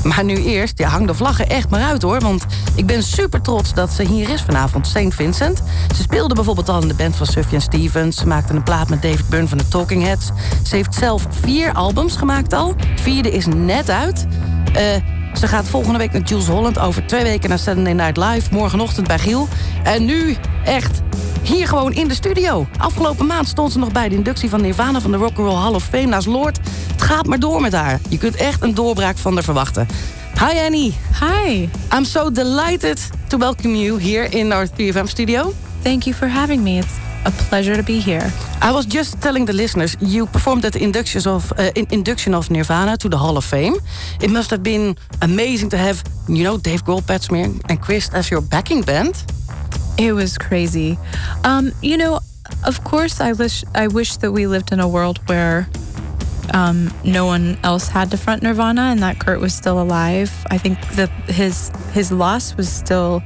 Maar nu eerst, hang de vlaggen echt maar uit hoor. Want ik ben super trots dat ze hier is vanavond, St. Vincent. Ze speelde bijvoorbeeld al in de band van Sufjan Stevens. Ze maakte een plaat met David Byrne van de Talking Heads. Ze heeft zelf 4 albums gemaakt al. 4e is net uit. Ze gaat volgende week naar Jules Holland. Over 2 weken naar Saturday Night Live. Morgenochtend bij Giel. En nu echt hier gewoon in de studio. Afgelopen maand stond ze nog bij de inductie van Nirvana van de Rock and Roll Hall of Fame naast Lord. Het gaat maar door met haar. Je kunt echt een doorbraak van haar verwachten. Hi Annie. Hi. I'm so delighted to welcome you here in our 3FM studio. Thank you for having me. It's a pleasure to be here. I was just telling the listeners, you performed at the induction of Nirvana to the Hall of Fame. It must have been amazing to have, Dave Grohl, Pat Smear, and Chris as your backing band. It was crazy. Of course, I wish that we lived in a world where no one else had to front Nirvana and that Kurt was still alive. I think that his loss was still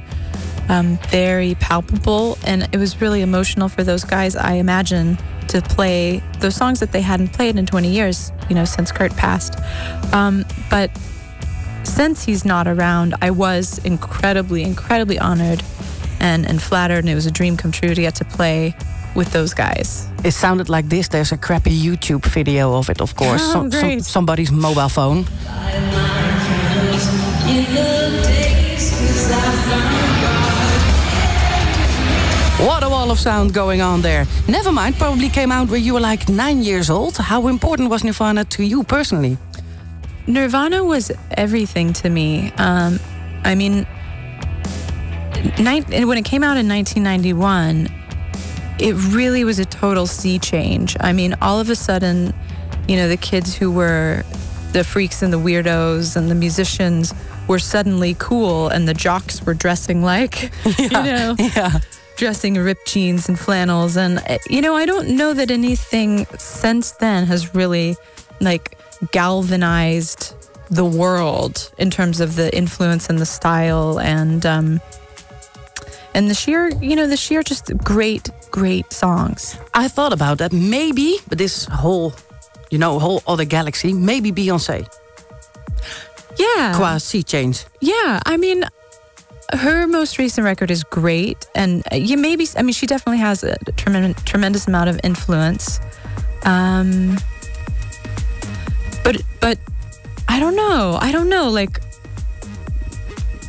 very palpable, and it was really emotional for those guys, I imagine, to play those songs that they hadn't played in 20 years, since Kurt passed. But since he's not around, I was incredibly, incredibly honored and flattered, and it was a dream come true to get to play with those guys. It sounded like this. There's a crappy YouTube video of it, of course. Great. Somebody's mobile phone. What a wall of sound going on there. Nevermind probably came out when you were like 9 years old. How important was Nirvana to you personally? Nirvana was everything to me. When it came out in 1991, it really was a total sea change. I mean, all of a sudden, the kids who were the freaks and the weirdos and the musicians were suddenly cool, and the jocks were dressing like, dressing ripped jeans and flannels. And, I don't know that anything since then has really, galvanized the world in terms of the influence and the style and the sheer just great songs. I thought about that. Maybe, but this whole other galaxy, maybe Beyoncé. Yeah. Qua sea change. Yeah, I mean, her most recent record is great, and she definitely has a tremendous amount of influence. But I don't know,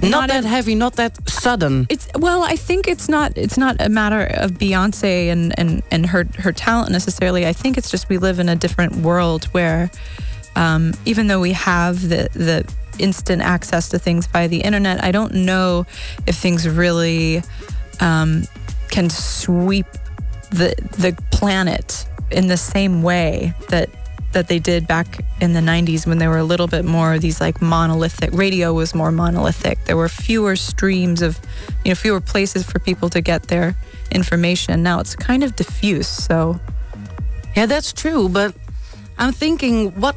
not that heavy, not that sudden. I think it's not a matter of Beyonce and her talent necessarily. I think it's just we live in a different world where even though we have the instant access to things via the internet, I don't know if things really can sweep the planet in the same way that they did back in the 90s when there were a little bit more of these monolithic, radio was more monolithic. There were fewer streams of, fewer places for people to get their information. Now it's kind of diffuse, so. Yeah, that's true, but I'm thinking what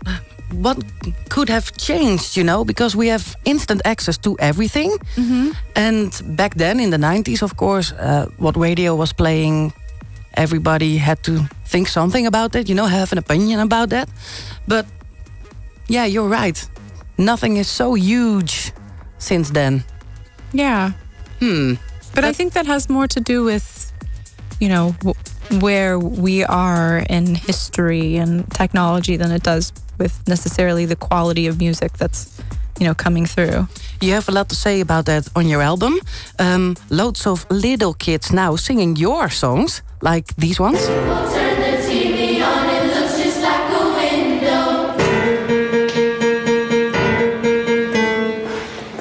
could have changed, because we have instant access to everything. Mm-hmm. And back then in the 90s, of course, what radio was playing, everybody had to think something about it, have an opinion about that. But yeah, you're right. Nothing is so huge since then. Yeah. But I think that has more to do with, where we are in history and technology than it does with necessarily the quality of music that's, coming through. You have a lot to say about that on your album. Loads of little kids now singing your songs, like these ones. We'll turn the TV on, it looks just like a window.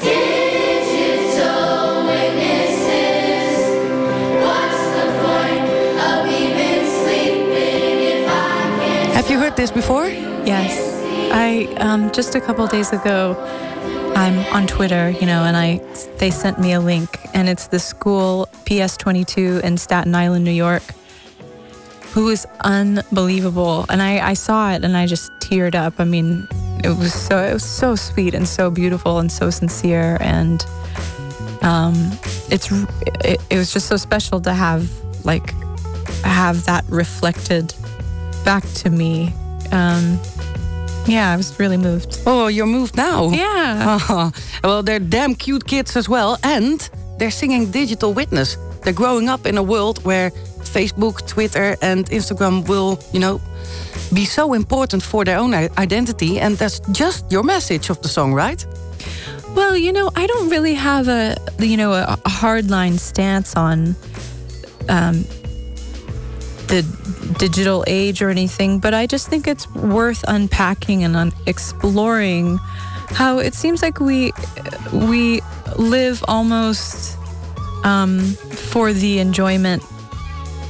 Digital witnesses. What's the point of even sleeping if I can't? Have you heard this before? Yes. I just a couple days ago, I'm on Twitter, and they sent me a link, and it's the school PS22 in Staten Island, New York, who is unbelievable. And I saw it, and I just teared up. I mean, it was so sweet and so beautiful and so sincere, and it was just so special to have that reflected back to me. Yeah, I was really moved. Oh, you're moved now. Yeah. Oh, well, they're damn cute kids as well. And they're singing Digital Witness. They're growing up in a world where Facebook, Twitter and Instagram will, be so important for their own identity. And that's just your message of the song, right? Well, I don't really have a hardline stance on the digital age or anything, but I just think it's worth unpacking and exploring how it seems like we live almost for the enjoyment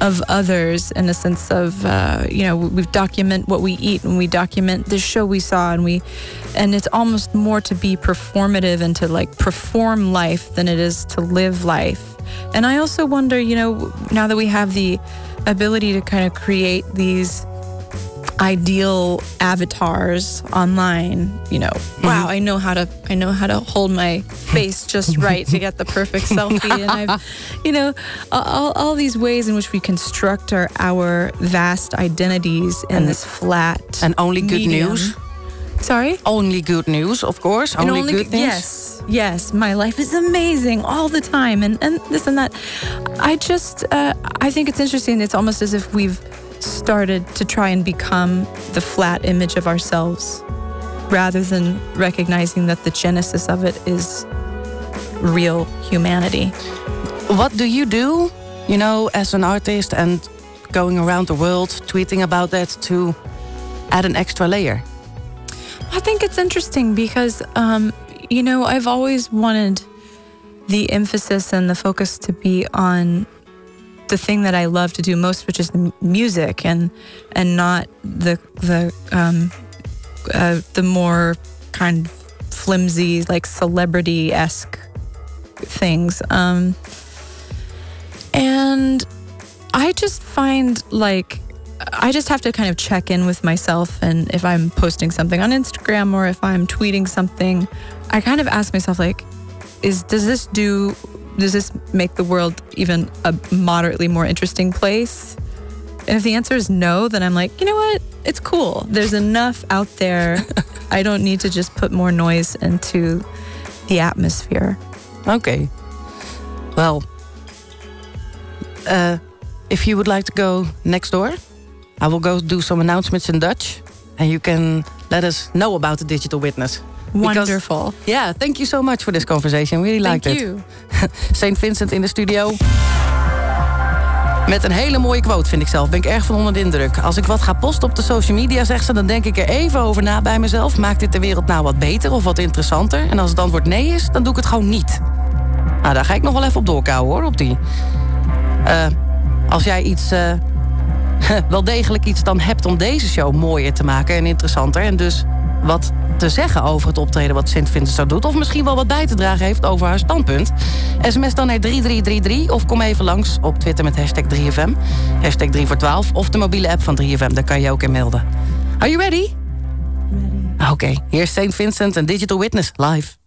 of others, in a sense of we document what we eat and we document the show we saw, and it's almost more to be performative and to like perform life than it is to live life. And I also wonder, now that we have the ability to kind of create these ideal avatars online, wow, I know how to hold my face just right to get the perfect selfie, and I've all these ways in which we construct our vast identities in this flat and only good medium. news. Sorry? Only good news, of course. And only good things. Yes, my life is amazing all the time, and this and that. I think it's interesting. It's almost as if we've started to try and become the flat image of ourselves, rather than recognizing that the genesis of it is real humanity. What do you do, as an artist and going around the world tweeting about that to add an extra layer? I think it's interesting because, I've always wanted the emphasis and the focus to be on the thing that I love to do most, which is the music, and not the more kind of flimsy, like celebrity-esque things. And I just find I just have to kind of check in with myself, and if I'm posting something on Instagram or if I'm tweeting something, I kind of ask myself, does this make the world even a moderately more interesting place? And if the answer is no, then I'm like, you know what? It's cool. There's enough out there. I don't need to just put more noise into the atmosphere. Okay. Well, if you would like to go next door, I will go do some announcements in Dutch, and you can let us know about the Digital Witness. Wonderful. Yeah, thank you so much for this conversation. Really liked it. Thank you. St. Vincent in de studio. Met een hele mooie quote, vind ik zelf. Ben ik erg van onder de indruk. Als ik wat ga posten op de social media, zegt ze, dan denk ik er even over na bij mezelf. Maakt dit de wereld nou wat beter of wat interessanter? En als het antwoord nee is, dan doe ik het gewoon niet. Nou, daar ga ik nog wel even op doorkouwen, hoor, op die. Als jij iets... wel degelijk iets dan hebt om deze show mooier te maken en interessanter, en dus wat te zeggen over het optreden wat St. Vincent zo doet, of misschien wel wat bij te dragen heeft over haar standpunt, sms dan naar 3333 of kom even langs op Twitter met #3FM, #3voor12 of de mobiele app van 3FM, daar kan je ook in melden. Are you ready? Ready. Oké, hier is St. Vincent en Digital Witness live.